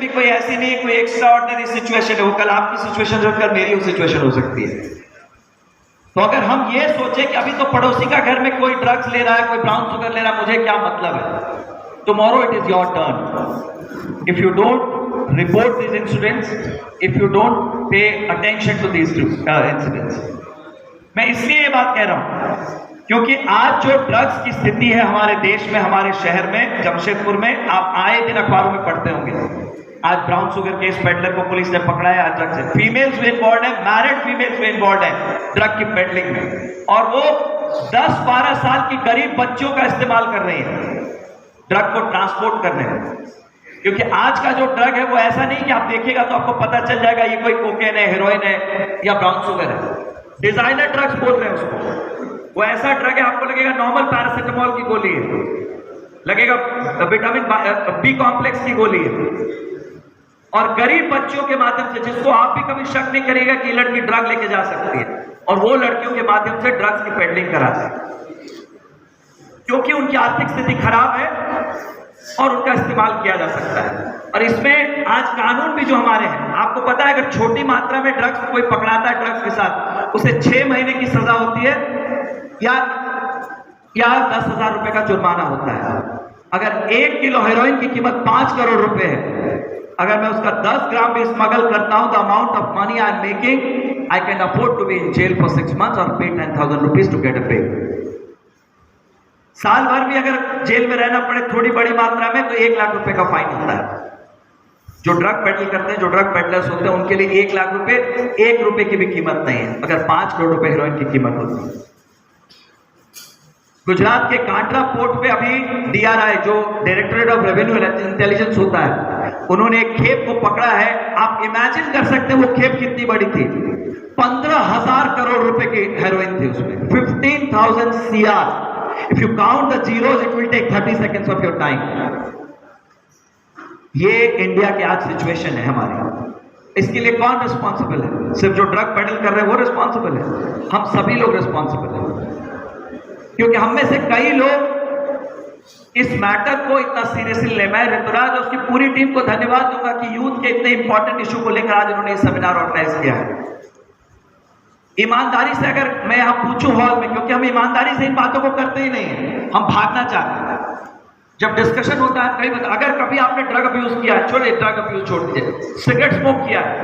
भी कोई ऐसी नहीं, कोई एक्स्ट्रा ऑर्डिनरी सिचुएशन है, वो कल आपकी सिचुएशन जो कल मेरी सिचुएशन हो सकती है। तो अगर हम ये सोचे कि अभी तो पड़ोसी का घर में कोई ड्रग्स ले रहा है, कोई ब्राउन शुगर ले रहा है, मुझे क्या मतलब है, tomorrow it is your turn. If you don't report this incidents, if you don't pay attention to this incidents, मैं इसलिए ये बात कह रहा हूं क्योंकि आज जो ड्रग्स की स्थिति है हमारे देश में, हमारे शहर में, जमशेदपुर में, आप आए दिन अखबारों में पढ़ते होंगे। आज ब्राउन शुगर केस पेडलर को पुलिस ने पकड़ा है, आज ड्रग्स है, फीमेल्स भी इन्वॉल्व है, मैरिड फीमेल्स भी इन्वॉल्व है ड्रग की पेडलिंग में, और वो 10-12 साल की गरीब बच्चों का इस्तेमाल कर रही है ड्रग को ट्रांसपोर्ट करने में। क्योंकि आज का जो ड्रग है वो ऐसा नहीं कि आप देखिएगा तो आपको पता चल जाएगा ये कोई कोकेन है, हेरोइन है या ब्राउन शुगर है। डिजाइनर ड्रग्स बोल रहे हैं उसको। वो ऐसा ड्रग है आपको लगेगा नॉर्मल पैरासिटामोल की गोली है, लगेगा विटामिन बी कॉम्प्लेक्स की गोली है, और गरीब बच्चों के माध्यम से, जिसको आप भी कभी शक नहीं करिएगा कि लड़की ड्रग लेके जा सकती है, और वो लड़कियों के माध्यम से ड्रग्स की पेडलिंग कराते हैं क्योंकि उनकी आर्थिक स्थिति खराब है और उनका इस्तेमाल किया जा सकता है। और इसमें आज कानून भी जो हमारे हैं, आपको पता है अगर छोटी मात्रा में ड्रग्स कोई पकड़ाता है ड्रग्स के साथ, उसे 6 महीने की सजा होती है या 10,000 रुपए का जुर्माना होता है। अगर 1 किलो हेरोइन की कीमत 5 करोड़ रुपए है, अगर मैं उसका 10 ग्राम भी स्मगल करता हूं, the amount of money I am making, I can afford to be in jail for 6 months और पे 10,000 रुपीज टू गेट अ पे। साल भर भी अगर जेल में रहना पड़े थोड़ी बड़ी मात्रा में तो 1 लाख रुपए का फाइन होता है। जो ड्रग पेडल करते हैं, जो ड्रग पेडलर्स होते हैं, उनके लिए 1 लाख रुपए 1 रुपए की भी कीमत नहीं है, अगर 5 करोड़ रुपए हेरोइन की कीमत होती है। गुजरात के कांड्रा पोर्ट पे अभी DRI, जो डायरेक्टरेट ऑफ रेवेन्यू इंटेलिजेंस होता है, उन्होंने एक खेप को पकड़ा है। आप इमेजिन कर सकते हैं वो खेप कितनी बड़ी थी, 15,000 करोड़ रुपए की हेरोइन थी उसमें, 15,000 CR। If you count the zeros, it will take 30 seconds of your time. ये इंडिया की आज सिचुएशन है हमारी। इसके लिए कौन रिस्पॉन्सिबल है? सिर्फ जो ड्रग पेडल कर रहे हैं वो रिस्पॉन्सिबल है? हम सभी लोग रिस्पॉन्सिबल हैं, क्योंकि हम में से कई लोग इस मैटर को इतना सीरियसली ले। मैं ऋतुराज और उसकी पूरी टीम को धन्यवाद दूंगा कि यूथ के इतने इंपॉर्टेंट इशू को लेकर आज उन्होंने सेमिनार ऑर्गेनाइज किया है। ईमानदारी से अगर मैं यहाँ पूछूं हॉल में, क्योंकि हम ईमानदारी से इन बातों को करते ही नहीं है, हम भागना चाहते हैं। जब डिस्कशन होता है कई बार, अगर कभी आपने ड्रग अब्यूज किया है, छोड़िए ड्रग अब्यूज छोड़ दीजिए, सिगरेट स्मोक किया है,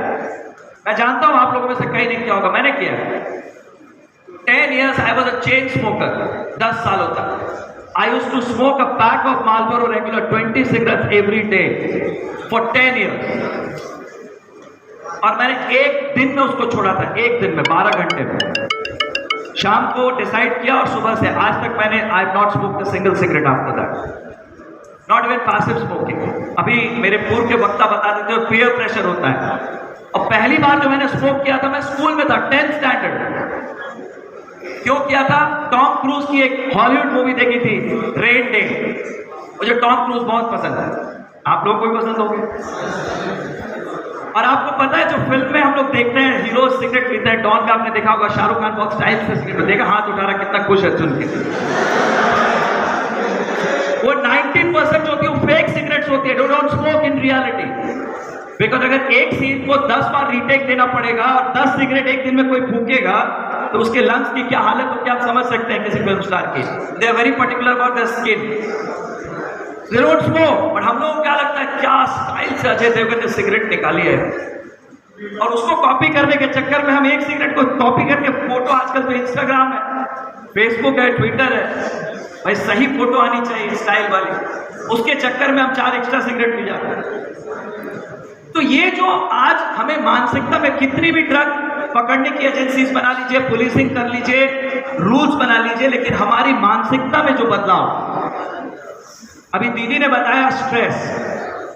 मैं जानता हूं आप लोगों में से कई नहीं किया होगा, मैंने किया है। 10 years I was a chain smoker, 10 सालों तक। I used to smoke a pack of Marlboro regular, 20 cigarettes every day for 10 years। और मैंने एक दिन में उसको छोड़ा था, एक दिन में 12 घंटे में। शाम को डिसाइड किया और सुबह से आज तक मैंने I have not smoked a single cigarette after that, not even passive smoking. अभी मेरे पूर्व के वक्ता बता देते हो पीयर प्रेशर होता है, और पहली बार जो मैंने स्मोक किया था मैं स्कूल में था, 10th स्टैंडर्ड। क्यों किया था? टॉम क्रूज की एक हॉलीवुड मूवी देखी थी, रेन डे। मुझे टॉम क्रूज बहुत पसंद है, आप लोगों को भी पसंद होगी। और आपको पता है जो फिल्म में हम लोग देखते हैं हीरो सिगरेट पीते हैं, डॉन का आपने देखा होगा, शाहरुख खान बहुत स्टाइल से सिगरेट देखा, हाथ उठा रहा, कितना खुश है सुन के। वो 90% जो होती है वो फेक सिगरेट्स होती है, don't smoke in reality. Because अगर एक सीन को 10 बार रीटेक देना पड़ेगा और 10 सिगरेट एक दिन में कोई फूकेगा तो उसके लंग्स की क्या हालत होती है आप समझ सकते हैं किसी फिल्म स्टार की। They are very particular about the skin, they don't smoke. But हम लोगों को क्या लगता है, क्या स्टाइल से अजय देवगन ने सिगरेट निकाली है, और उसको कॉपी करने के चक्कर में हम एक सिगरेट को कॉपी करके फोटो, आजकल तो इंस्टाग्राम है, फेसबुक है, ट्विटर है, भाई सही फोटो आनी चाहिए स्टाइल वाली, उसके चक्कर में हम 4 एक्स्ट्रा सिगरेट पी जाते हैं। तो ये जो आज हमें मानसिकता में, कितनी भी ड्रग पकड़ने की एजेंसीज बना लीजिए, पुलिसिंग कर लीजिए, रूल्स बना लीजिए, लेकिन हमारी मानसिकता में जो बदलाव, अभी दीदी ने बताया स्ट्रेस,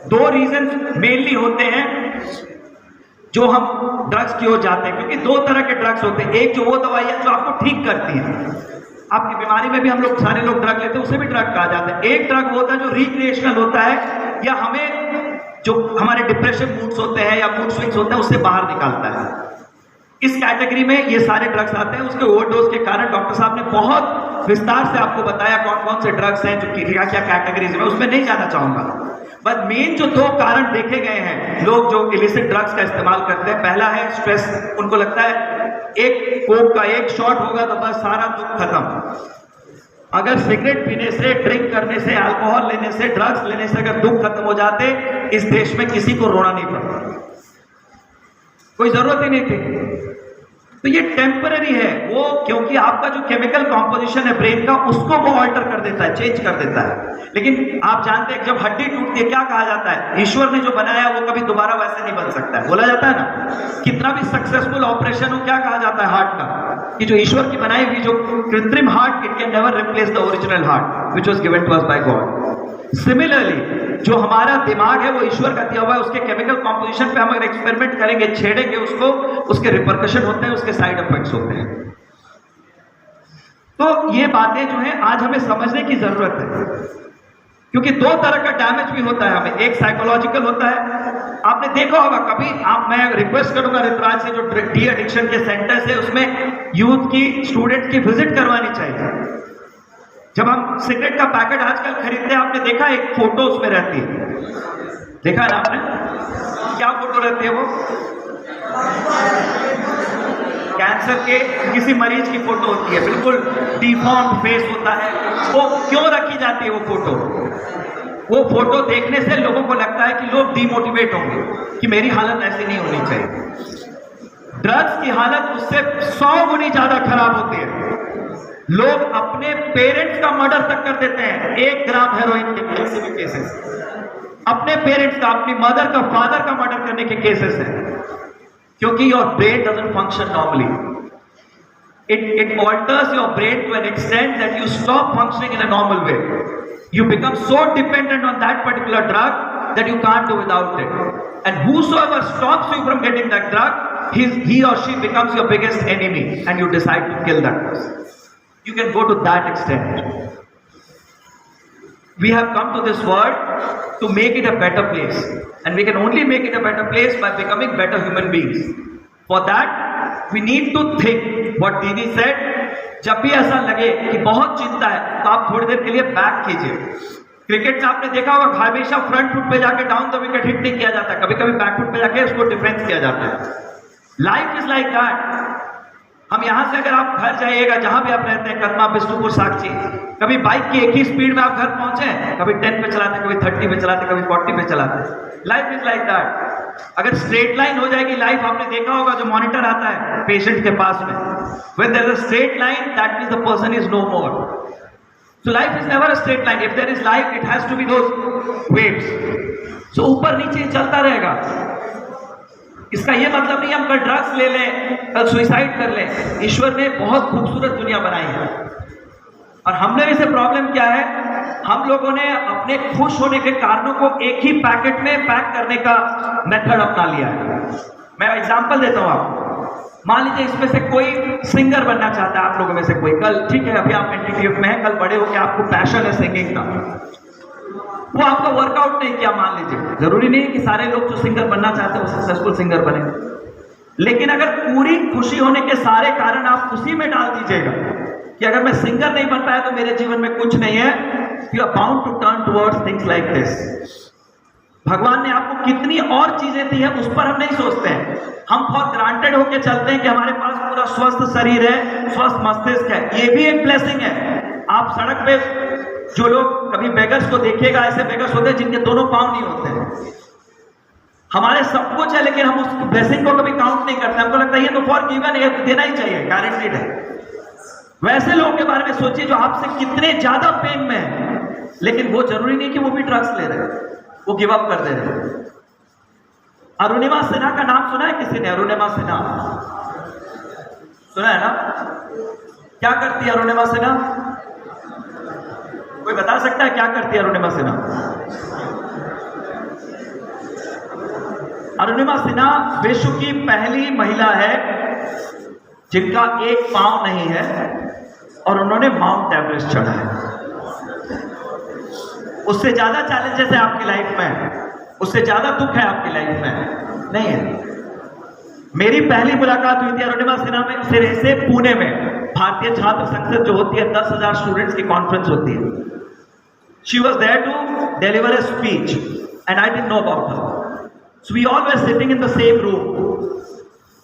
2 रीजन मेनली होते हैं जो हम ड्रग्स की ओर जाते हैं। क्योंकि 2 तरह के ड्रग्स होते हैं, एक जो वो दवाइयां जो आपको ठीक करती हैं, आपकी बीमारी में भी हम लोग सारे लोग ड्रग लेते हैं, उसे भी ड्रग कहा जाता है। एक ड्रग होता है जो रिक्रिएशनल होता है, या हमें जो हमारे डिप्रेशन मूड्स होते हैं या मूड स्विंग्स होते हैं उससे बाहर निकालता है। इस कैटेगरी में ये सारे ड्रग्स आते हैं। उसके ओवरडोज के कारण डॉक्टर साहब ने बहुत विस्तार से आपको बताया कौन कौन से ड्रग्स हैं, जो क्या क्या कैटेगरीज में, उसमें नहीं जाना चाहूंगा। बट मेन जो दो कारण देखे गए हैं लोग जो इलिसिट ड्रग्स का इस्तेमाल करते हैं, पहला है स्ट्रेस। उनको लगता है एक कोक का एक शॉट होगा तो बस सारा दुख खत्म। अगर सिगरेट पीने से, ड्रिंक करने से, अल्कोहल लेने से, ड्रग्स लेने से अगर दुख खत्म हो जाते, इस देश में किसी को रोना नहीं पड़ता, कोई जरूरत ही नहीं थी। तो ये टेम्पररी है वो, क्योंकि आपका जो केमिकल कॉम्पोजिशन है ब्रेन का, उसको वो ऑल्टर कर देता है, चेंज कर देता है। लेकिन आप जानते हैं जब हड्डी टूटती है क्या कहा जाता है, ईश्वर ने जो बनाया वो कभी दोबारा वैसे नहीं बन सकता है, बोला जाता है ना। कितना भी सक्सेसफुल ऑपरेशन हो, क्या कहा जाता है हार्ट का, कि जो ईश्वर की बनाई हुई जो कृत्रिम heart, it can never replace the original heart which was given to us by God. Similarly जो हमारा दिमाग है वो ईश्वर का दिया हुआ है, उसके केमिकल कॉम्पोजिशन पे हम अगर एक्सपेरिमेंट करेंगे, छेड़ेंगे उसको, उसके रिपरकशन होते हैं, उसके साइड इफेक्ट्स होते हैं। तो ये बातें जो है आज हमें समझने की जरूरत है, क्योंकि दो तरह का डैमेज भी होता है हमें। एक साइकोलॉजिकल होता है, आपने देखा होगा कभी, मैं रिक्वेस्ट करूंगा ऋतुराज से, जो डी एडिक्शन के सेंटर्स है उसमें यूथ की, स्टूडेंट की विजिट करवानी चाहिए। जब हम सिगरेट का पैकेट आजकल खरीदते हैं, आपने देखा एक फोटो उसमें रहती है, देखा ना आपने, क्या फोटो रहती है वो? कैंसर के किसी मरीज की फोटो होती है, बिल्कुल डिफॉर्म्ड फेस होता है। वो क्यों रखी जाती है वो फोटो? वो फोटो देखने से लोगों को लगता है कि लोग डिमोटिवेट होंगे कि मेरी हालत ऐसी नहीं होनी चाहिए। ड्रग्स की हालत उससे 100 गुनी ज्यादा खराब होती है। लोग अपने पेरेंट्स का मर्डर तक कर देते हैं 1 ग्राम हेरोइन के किसी भी केसेस, अपने पेरेंट्स का, अपनी मदर का, फादर का मर्डर करने के केसेस हैं, क्योंकि your brain doesn't function normally. It alters your brain to an extent that you stop functioning in a normal way. You become so dependent on that particular drug that you can't do without it. And whosoever stops you from getting that drug, he or she becomes your biggest enemy, and you decide to kill that person. You can go to that extent. We have come to this world to make it a better place, and we can only make it a better place by becoming better human beings. For that, we need to think what Didi said. जब भी ऐसा लगे कि बहुत चिंता है, तो आप थोड़ी देर के लिए बैक कीजिए। क्रिकेट में आपने देखा होगा, हमेशा फ्रंट फुट पे जाके डाउन द विकेट हिट नहीं किया जाता, कभी कभी बैक फुट पे जाके उसको डिफेंस किया जाता है। Life is like that. हम यहां से अगर आप घर जाइएगा, जहां भी आप रहते हैं, कदमा, बिष्णुपुर, साक्षी, कभी बाइक की एक ही स्पीड में आप घर पहुंचे, कभी 10 पे चलाते, कभी 30 पे चलाते, कभी 40 पे चलाते। Life is like that. अगर स्ट्रेट लाइन हो जाएगी लाइफ, आपने देखा होगा जो मॉनिटर आता है पेशेंट के पास में, when there is a straight line, that means the person is no more. So life is never a straight line. If there is life, it has to be those waves. सो ऊपर नीचे चलता रहेगा। इसका यह मतलब नहीं हम कल ड्रग्स ले लें, कल सुइसाइड कर लें। ईश्वर ने बहुत खूबसूरत दुनिया बनाई है, और हमने इसे प्रॉब्लम क्या है, हम लोगों ने अपने खुश होने के कारणों को एक ही पैकेट में पैक करने का मेथड अपना लिया है। मैं एग्जांपल देता हूं आपको। मान लीजिए इसमें से कोई सिंगर बनना चाहता है, आप लोगों में से कोई, कल ठीक है अभी आप एनटीटीएफ में हैं, कल बड़े होकर आपको पैशन है सिंगिंग का, वो आपका वर्कआउट नहीं किया, मान लीजिए, जरूरी नहीं कि सारे लोग जो सिंगर बनना चाहते हैं वो सक्सेसफुल सिंगर बने, लेकिन अगर पूरी खुशी होने के सारे कारण आप उसी में डाल दीजिएगा कि अगर मैं सिंगर नहीं बन पाया तो मेरे जीवन में कुछ नहीं है, you are bound to turn towards things like this. भगवान ने आपको कितनी और चीजें दी है, उस पर हम नहीं सोचते हैं। हम फॉर ग्रांटेड होके चलते हैं कि हमारे पास पूरा स्वस्थ शरीर है, स्वस्थ मस्तिष्क है, ये भी एक ब्लेसिंग है। आप सड़क पे जो लोग, कभी बेगर्स को देखिएगा, ऐसे बेगर्स होते हैं जिनके दोनों पांव नहीं होते हैं। हमारे सब कुछ है, लेकिन हम उस ब्लेसिंग को कभी काउंट नहीं करते। हमको लगता है ये तो फॉर गिवन है, तो देना ही चाहिए, गारंटीड है। वैसे लोगों के बारे में सोचिए जो आपसे कितने ज्यादा पेन में है, लेकिन वो जरूरी नहीं कि वो भी ड्रग्स ले रहे हैं, वो गिव अप कर दे रहे हैं। अरुणिमा सिन्हा का नाम सुना है किसी ने? अरुणिमा सिन्हा सुना है ना? क्या करती है अरुणिमा सिन्हा? कोई बता सकता है क्या करती है अरुणिमा सिन्हा? अरुणिमा सिन्हा विश्व की पहली महिला है जिनका एक पांव नहीं है और उन्होंने माउंट एवरेस्ट चढ़ा है। उससे ज्यादा चैलेंजेस है आपकी लाइफ में, उससे ज्यादा दुख है आपकी लाइफ में नहीं है। मेरी पहली मुलाकात हुई थी अरुणिमा सिन्हा में से पुणे में, भारतीय छात्र संसद जो होती है, 10,000 स्टूडेंट्स की कॉन्फ्रेंस होती है। She was there to deliver a speech, and I didn't know about her. So we all were sitting in the same room,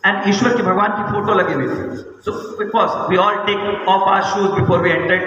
and ईश्वर की भगवान की फोटो लगी हुई थी. So because we all take off our shoes before we enter into